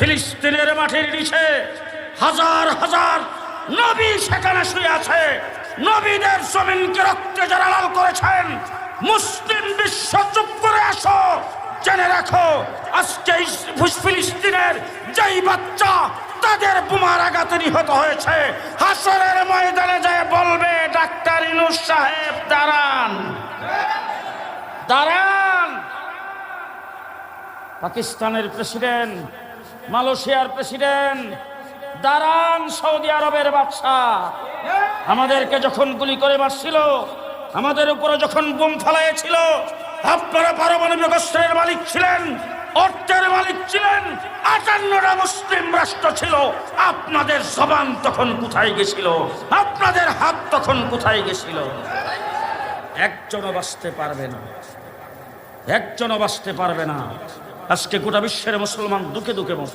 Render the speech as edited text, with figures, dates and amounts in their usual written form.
ফিলিস্তিনের মাটির নিচে হাজার হাজার নবী সেখানে শুয়ে আছে। নবীদের জমিনকে রক্তে যারা লাল করেছেন, মুসলিম বিশ্ব চুপ করে আসো, জেনে রাখো আজকে ফিলিস্তিনের যেই বাচ্চা তাদের বোমার আঘাতে নিহত হয়েছে, হাসরের ময়দানে যায় বলবে ডাক্তার ইউনূস সাহেব দাঁড়ান, দাঁড়ান। পাকিস্তানের প্রেসিডেন্ট, মালয়েশিয়ার প্রেসিডেন্ট, দাঁড়ান। সৌদি আরবের বাদশাহ আমাদেরকে যখন গুলি করে মারছিল, আমাদের উপরে যখন বোম ফেলাইছিল, আপনারা পারমাণবিক অস্ত্রের মালিক ছিলেন, অর্থের মালিক ছিলেন, 58টা মুসলিম রাষ্ট্র ছিল। আপনাদের জবান তখন কোথায় গেছিল? আপনাদের হাত তখন কোথায় গেছিল? একজনও বাঁচতে পারবে না, একজনও বাঁচতে পারবে না। আজকে গোটা বিশ্বের মুসলমান দুঃখে দুঃখে মরছে।